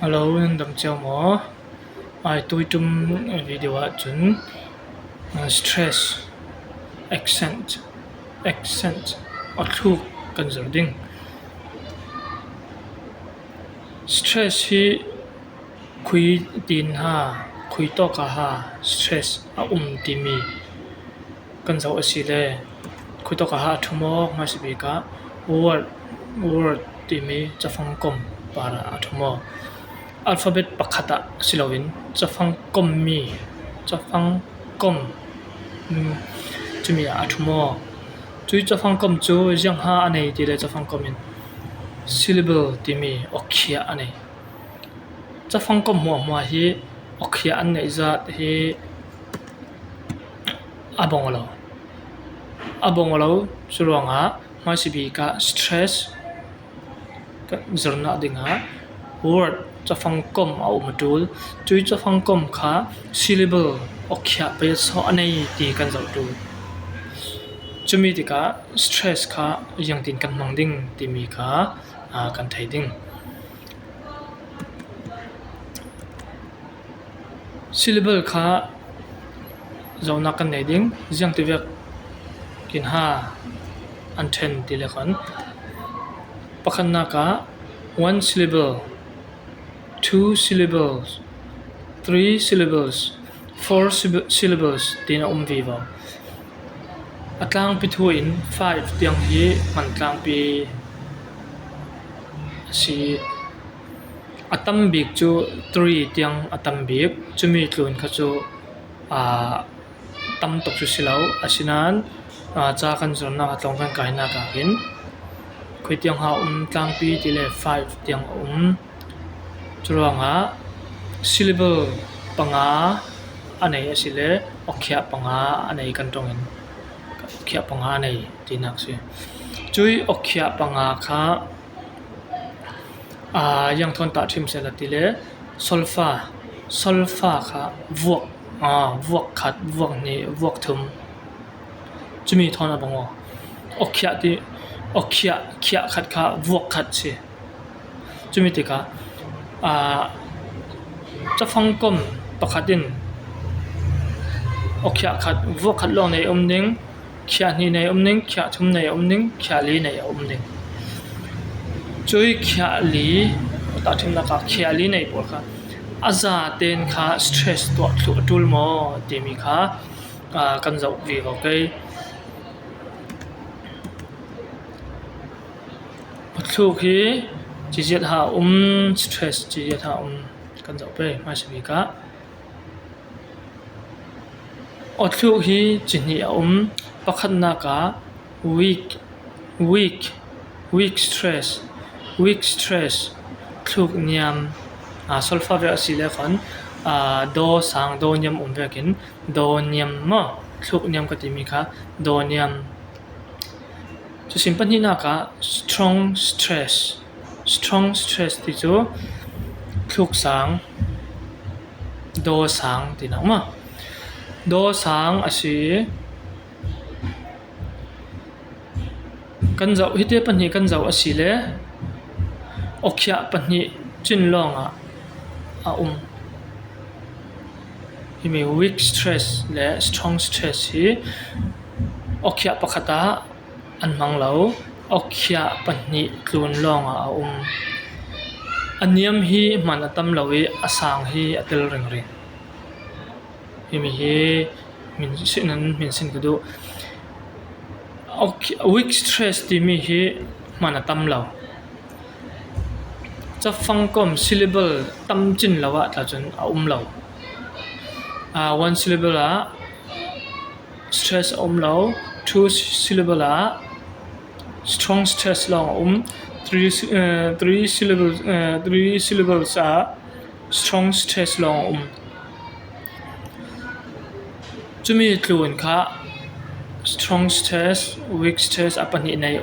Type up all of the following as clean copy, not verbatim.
Hello, đam chiao mo. Ai tôi tum video a chun stress, accent, athu kan zor ding. Stress hi khui tin ha, khui to ka ha, stress a ti mi kan zo asile. Khui to ka ha thumo ma sibi ka word ti mi chafang kom para athumo. Alphabet pakhata silawin chafang kom mi chafang kom chumi athumo chui chafang kom chu jang ha anei ti le chafang kom in syllable ti mi okhia anei chafang kom mo hi okhia an nei zat hi abongolo churonga ma sibi ka stress ka zurna dinga word chafang kom au matul chui chafang kom kha syllable okhia pe so anei ti kan zo tu chumi tika stress kha yang tin kan mangding ti mi kha kan thai ding syllable kha zona kan nei ding jang ti vek kin ha an then ti le khan pakhan na ka one syllable, two syllables, three syllables, four syllables tin vivo. Atlang between 5 tiang hi man tlang pi si atam big chu 3 tiang atam big chumi tlun kha chu tam tok chu silau asinan cha kan zona atlong kan kaina ka hin khui tiang ha tlang pi ti le 5 tiang churonga syllable panga anei asile okhia panga anei kan tongin okhia panga nei tinak se chui okhia panga kha yang thon ta thim se la ti le solfa kha vuak khat vuak ni vuak thum chumi thona bango okhia khia khat kha vuak khat se chumi ti ka chafang kom pakhatin okhia khat vuak khat lo nei ning khia ni nei ning khia thum nei ning khia li nei ning chui khia li ta thim na ka khia li nei por kha aza ten kha stress to tul mo ti mi kha kan zau vi ho kai thu khi chỉ diệt ha stress chỉ diệt ha kan zau pe ma si ka thu hi chi ni pakhat na ka weak stress thuk niam solfa ve asile khan do sang do niam vekin do niam ma thuk niam ka ti mi kha do niam chu simpan hi na ka strong stress ti chu thuk sang do sang ti na ma do sang asi kan zau hite pani kan zau asile okhia pani chin longa hi me weak stress le strong stress hi okhia pakhata an manglo okhia pani tlun longa aniam hi manatam lawi asang hi atel ring hi min sin kudu weak stress ti mi hi manatam law chafang kom syllable tam chin lawa ta chun law one syllable stress law two syllable strong stress long three syllables strong stress long chumi tlun kha strong stress weak stress apani nei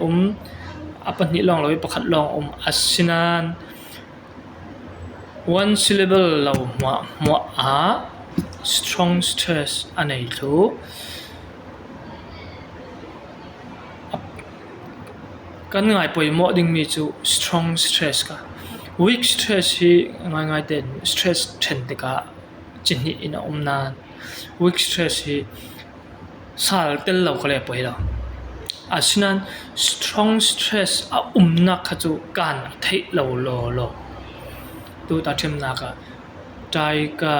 apani long lawi pakhat long asinan one syllable law mo strong stress anei thu kan ngai poi mo ding mi chu strong stress ka weak stress hi ngai ten stress then te ka chin hi in na weak stress hi sal tel lo khale poi lo asinan strong stress a na kha chu kan thei lo tu ta them na ka taika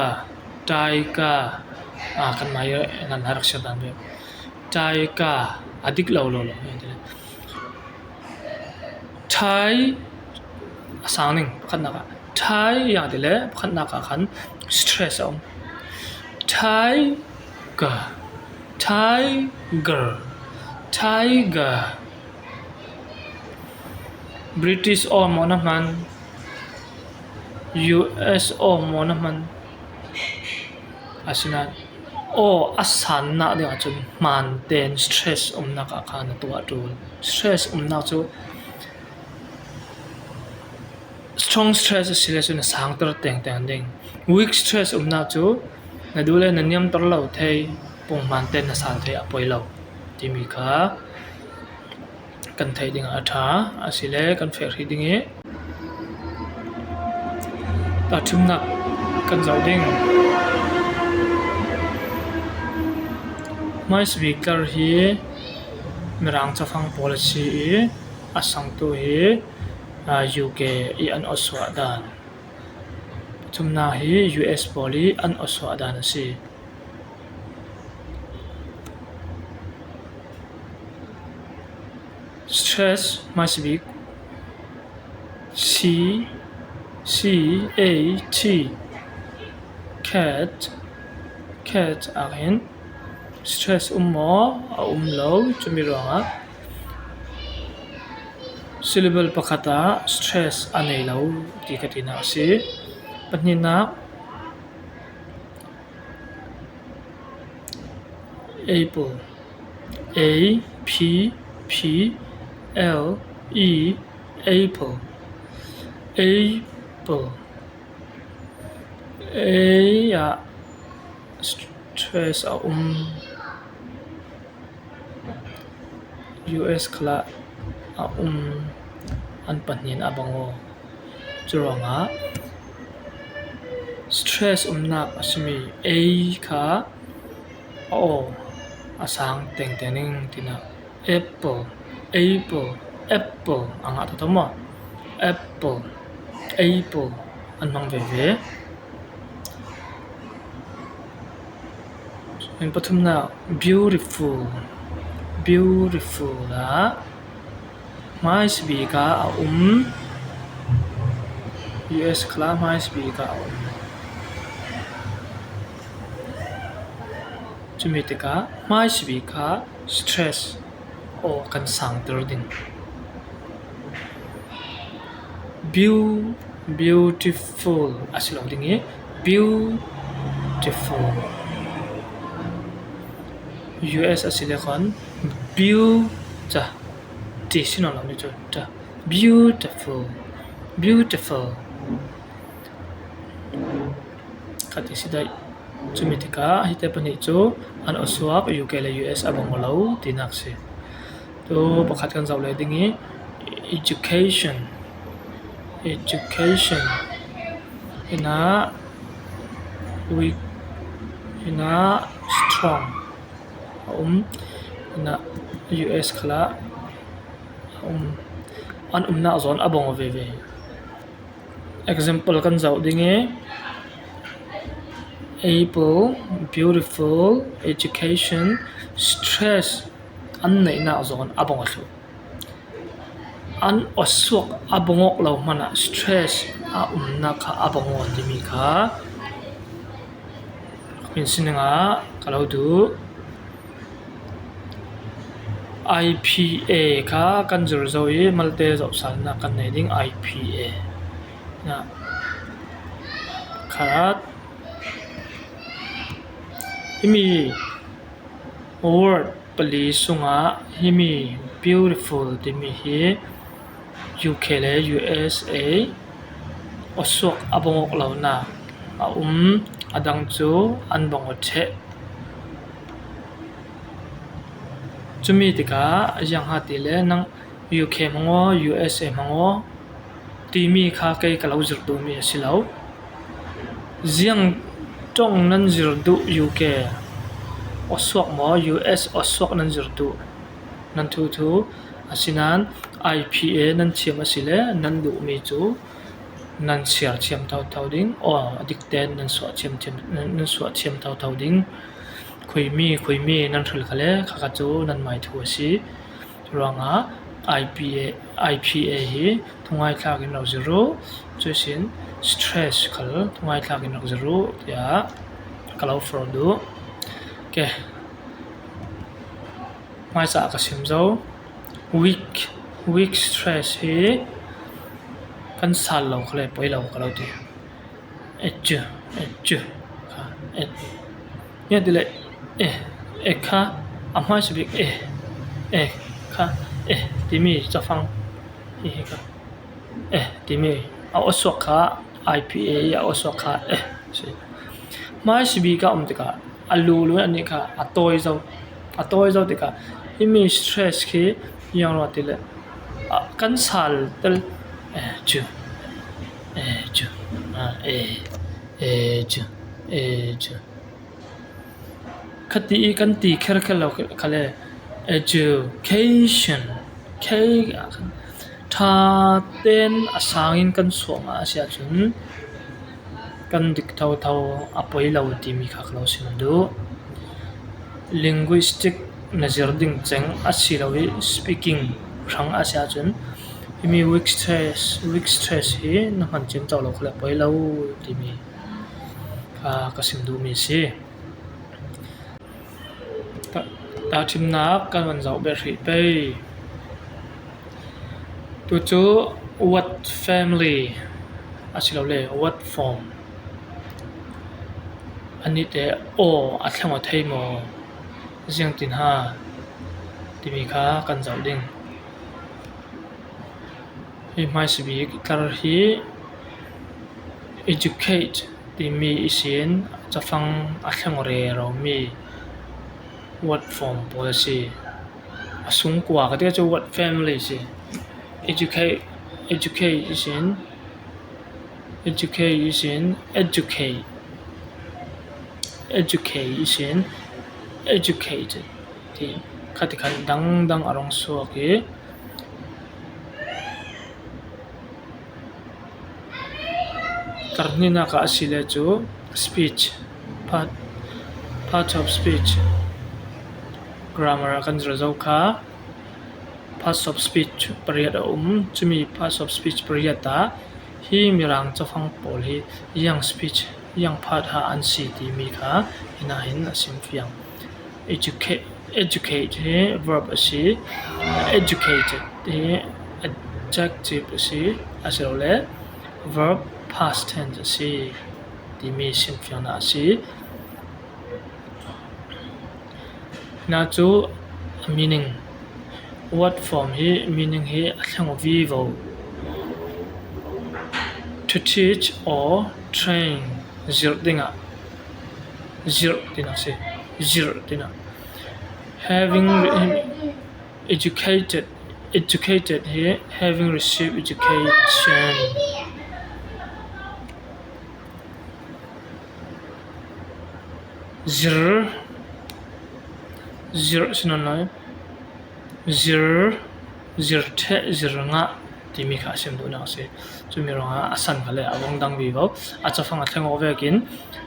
kan mai nan harak sha dan be taika adik lo thai sounding khan na ka thai ya de le khan na ka khan stress om tiger British or monaman US or monaman asina o asan na de achun man ten stress na ka khan tu atul stress na chu strong stress selection sang tor teng ding weak stress na chu na dule na niam tor lo thei pung man ten na sal thei apoi lo timi kha kan thei ding atha asile kan fer hi ding e ta thumna kan zau ding mai speaker hi mirang chafang policy asang tu hi UK i an oswa dan chumna hi US poli an oswa dan si stress must be cat again stress mo low chumironga syllable pakata stress anei lo ti katina si patnina apple a p p l e apple a ya stress US kala an patnin abango churonga stress na asmi a kha o asang teng tina apple anga to mo apple an mang ve en pathum na beautiful la mais bi ka US kala mais bi ka chumitika mais bi ka stress o kan sang ter din beautiful asilo ding e beautiful US asile kon sino lo ni cha beautiful kati sidai chumitika hite pani chu an oswak UK le US abangolo tinakse to pakhat kan zawle dingi education ina weak ina strong ina US khala an na zon abong ve example kan zaw dinge apple beautiful education stress an nei na zon abong thu an oswak abongok lo mana stress na kha abongo dimi kha min sinanga kalau du IPA kha kan zur zoi malte zo sal na kan nei ding IPA na khat himi word pali sunga himi beautiful dimi hi UK le USA osok abongok lo na adang chu an bongo che chumi tika yang hati le nang UK mango USA mango ti mi kha kai kalau zir tu mi asilo ziang tong nan zir du UK oswak mo US oswak nan zir du nan thu asinan IPA nan chiam asile nan du mi chu nan siar chiam thau ding o addicted nan so chiam thau ding khui mi nan thul khale kha chu nan mai thu si ronga IPA hi thungai thlak in lo zero chusin stress khal thungai thlak in lo zero ya kalau for du ke mai sa ka sim zo weak stress hi kan sal lo khale poi lo kalau ti echu kha ya dile kha amai sibik kha timi chafang hi ka timi a osok kha IPA ya osok kha si mai sibi ka tika alu lu ani ka atoi zo tika imi stress ki yang ro tile kan sal tel chu khati kan ti kher lo khale education tha ten asangin kan soma asia chun kan dik thau apoi lo ti mi khak lo sim du linguistic nazar ding cheng asilawi speaking rang asia chun imi weak stress hi na man chin chaw lo khla poi lo ti mi ka sim du mi si ta chim na kan wan zau be ri pe tu chu what family asilo le what form ani te o athang thei mo jiang tin ha ti mi kha kan zau ding hi mai sibi tar hi educate ti mi isin chafang athang re ro mi what form policy asung kwa ka te chu what family si educate isin educated ti khati khan dang arong so ke karnina ka asile chu speech part of speech grammar kan zra zo kha parts of speech pariyat chumi parts of speech pariyata hi mirang chafang pol hi yang speech yang part ha an si ti mi kha ina hin asim fiang educate he verb asi educated he adjective asi asole verb past tense asi ti mi sim fiang na asi na chu meaning what form he meaning he athang vivo to teach or train zir dinga having educated here having received education zir sinanai zir nga timi kha sem do na se chumi ronga asan khale awang dang bi bo achafang athang ovekin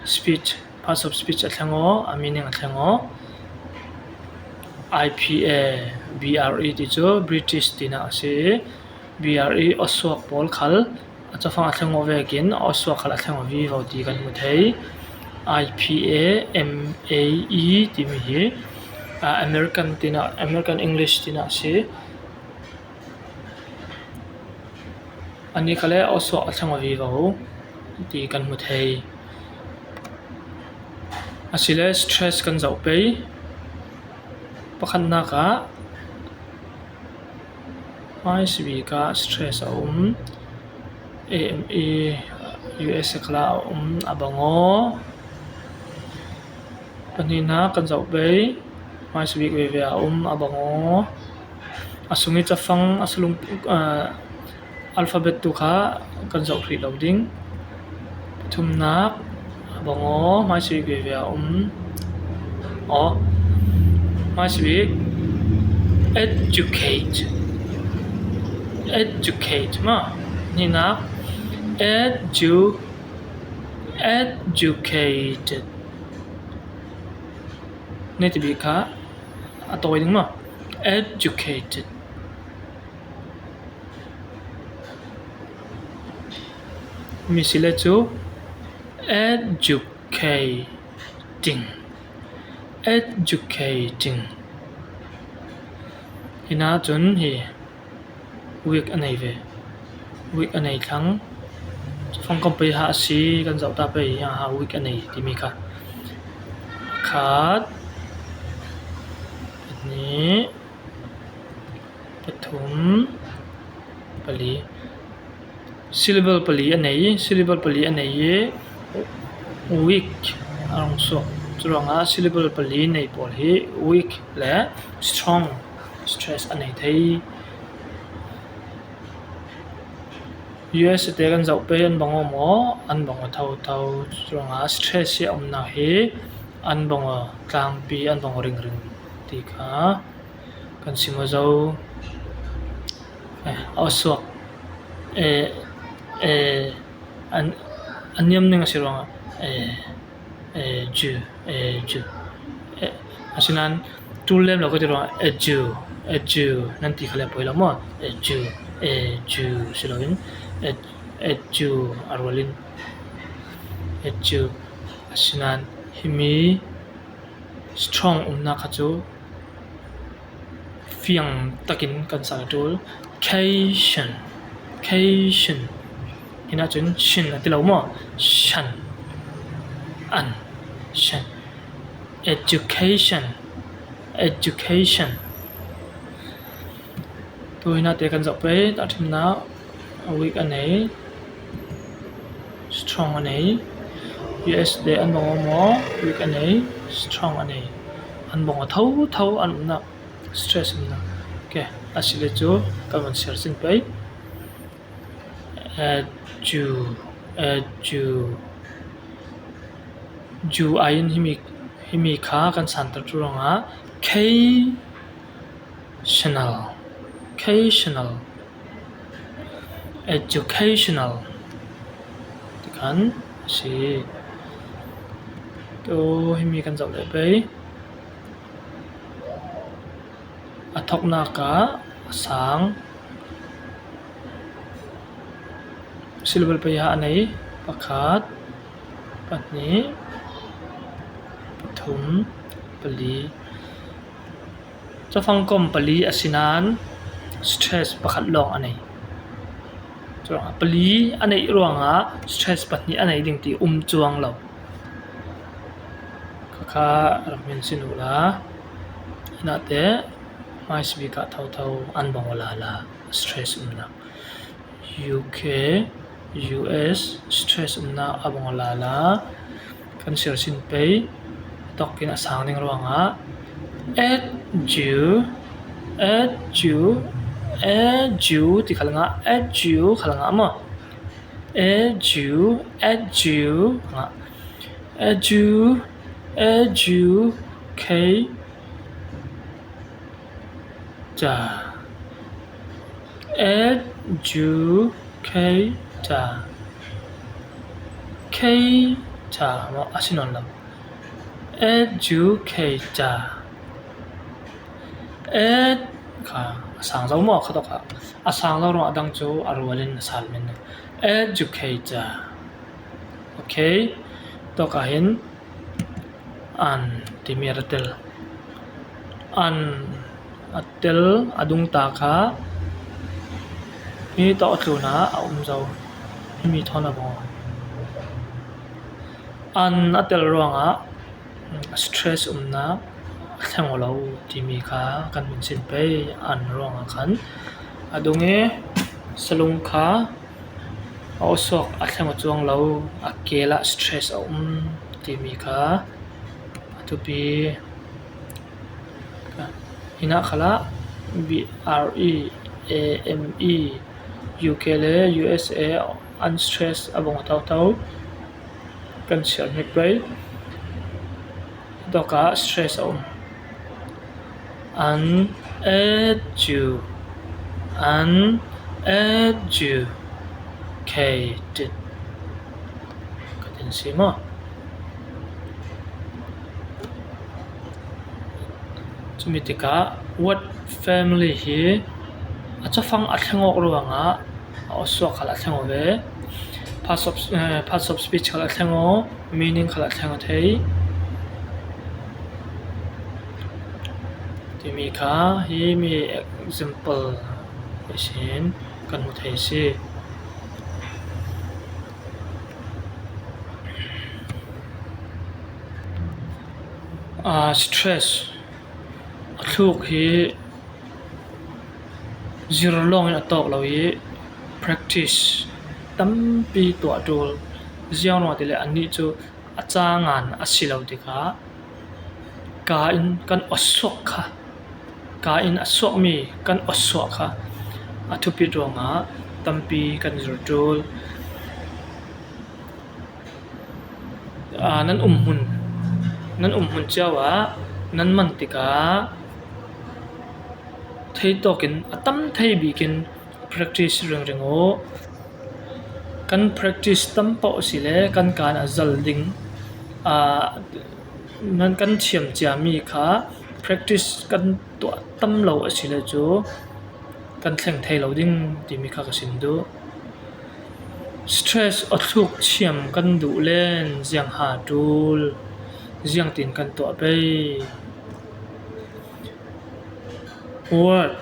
speech parts of speech athango meaning athango IPA BRE ti chu British tina ase BRE oswak pol khal achafang athang ovekin oswak khal athang vi vo ti kan mu thei IPA MAE timi hi American English tina ase ani khale oswak athang vi vo ti kan mu thei asile stress kan zau pe pakhan na ka mai sibi ka stress AME US kala abango panina kan zau pe mai sibi ke ve abango asungi chafang asulung alphabet tu kha kan zau khri loading thum nak bongo mai si ge ve o mai si educate ma ni na educatedนี่จะบีค่ะตัวนึงมั้ง educated มีสิเลจู educating ฮินาจนฮีวิกอันไหนเววิกอันไหนทั้งฟังคำไปหาสีกันจะตาไปหาวิกอันไหนที่มีค่ะขาดนี้ปฐมปลี syllable ปลีอันไหน syllable ปลีอันไหนweak อารมณ์สดจุดว่า syllable ปลีในปลี weak และ strong stress อันไหนที่ US เด็กกันจะเป็นบางว่าหมออันบางว่าเท่าจุดว่า stress ที่อมนาเหอันบางว่ากลางปีอันบางว่าริงที่ค่ะกันสิมาเจ้าเอาสวกอันนี้มันก็สิร้องจูฉะนั้นตัวเล่มเราก็จะร้องจูนั่นที่เขาเรียกไปแล้วมั้งจูสิเราเห็นจูอารวลินจูฉะนั้นที่มี strong นะครับจูเฟียงตะกินกันสักตัว cation เห็นไหมจนชินที่เรามั่วชันอันชัน education ตัวนี้เด็กกันจะไปตัดทิ้งนะ weak อันไหน strong อันไหน US เด็กอันบอกว่ามั่ว weak อันไหน strong อันไหนอันบอกว่าเท่าอันนั้น stress อันนั้นโอเคอาศัยเลยจูกันมันเสียสิ่งไปจูไอ้นี่มีค่ากันสันติจุลงะ educational ที่กันสิตัวที่มีกันจับเลยไปอัทกนักะสังsyllable ไปหาอันไหนประคาดปัจนี้ปฐมปลีจะฟังกลมปลีอสินาน stress ประคัดลองอันไหนจวงปลีอันไหนรวงอ่ะ stress ปัจนี้อันไหนดิ่งที่จวงเราข้าเราเมนสินุละน่าแต่ไม่สบิกะเท่าอันบังวลาละ stress นะ UK US stress นะอับงลาลากันเสียสินไปตอกกินสังหนึ่งระหว่างedu ที่ขลังedu ขลังมั้งedu เคจ้าeducator มาอาศินนท์ educator ค่ะสังเจ้าหม้อเขาตอกอ่ะสังเราลองดังโจอารวลินสารมิน educator โอเคตอกเห็นอันที่มีรัตเตลอันอัตเตลอดุงตาค่ะนี่ต่อตัวนะเอาเจ้าที่มีท่อนบงอันอัตเตลรวงstress นะแทงเราที่มีค่ะกันเป็นสินไปอันรวงกันอดุงสลุงค่ะเอาสอกแทงจวงเราเกละ stress ที่มีค่ะทุกปีหินะขละ BREAME UK le USA unstress abong tau kan sial mik bai doka stress on uneducated katin simo chumitika what family hi achafang athengok ruanga oswa khala thengo ve parts of speech khala thengo meaning khala thengo thei timi kha hi mi example isin kan mu thei si stress athuk hi zero long in atok lo hi practice tampi to adul ziaw no tile ani chu achangan asilo dika ka in kan osok kha ka in asok mi kan osok kha athupi ronga tampi kan zurtul nan umhun chawa nan mantika thei tokin atam thei bikin practice ringo kan practice tampo sile kan azal ding nan kan thiam chami kha practice kan to tam lo asile chu kan thleng thei lo ding timi kha ka sindu stress athuk chiam kan du len jiang ha tul jiang tin kan to bei word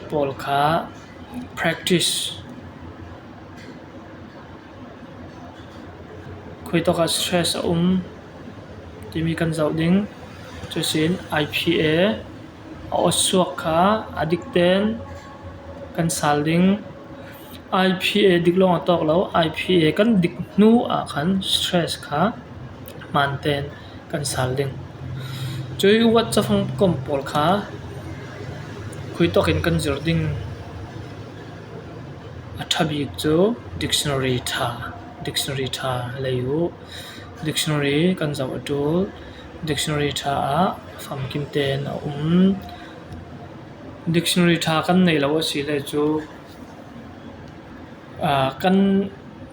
pol kha practice khui to ka stress timi kan zau ding chusin IPA oswak kha addicten kan salding IPA diklong atok lo IPA kan diknu a khan stress kha manten kan salding chui wat chafang kompol kha khui tokin kan zurding athabi chu dictionary tha leyu dictionary kan zaw atul dictionary tha a fam kim ten dictionary tha kan nei lo si le chu kan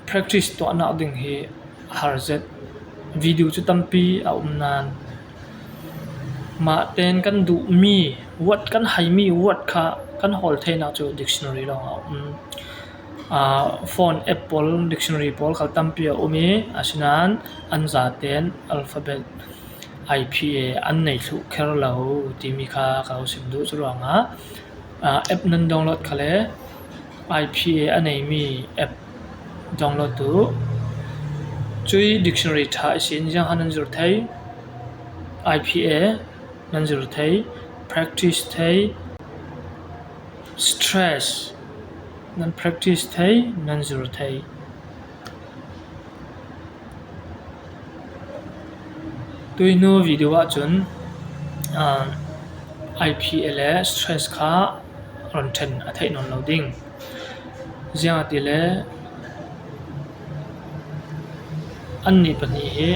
practice to na ding hi harzet video chu tampi a nan ma ten kan du mi what kan hai mi what kha kan hol theina chu dictionary lo phone apple dictionary pol khal tampi umi asinan anja ten alphabet IPA an nei thu kher lo timi kha ka simdu chuanga app nan download khale IPA anei mi app download tu chui dictionary tha sin jang hanan zur thai IPA nan zur thai practice thai stress nan practice thai nan zur thai tuinu video wa chun IPA le stress kha ron then athai non loading jiang atile anni pani he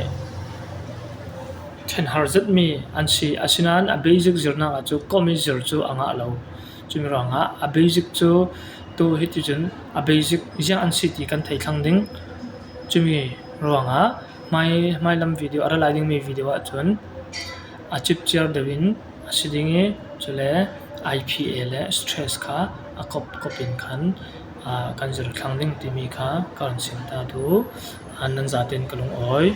then harzat mi ansi asinan a basic zirna ga chu komi zir chu anga lo chumiranga a basic chu to hitijun a basic jiang ansi ti kan thai thlang ding chumi ronga mai lam video ara lighting mi video a chun a chip chair dewin asidingi chule IPA le stress kha a kopin khan kan zir thlang ding timi kha kan sin ta du an nan zaten kalung oi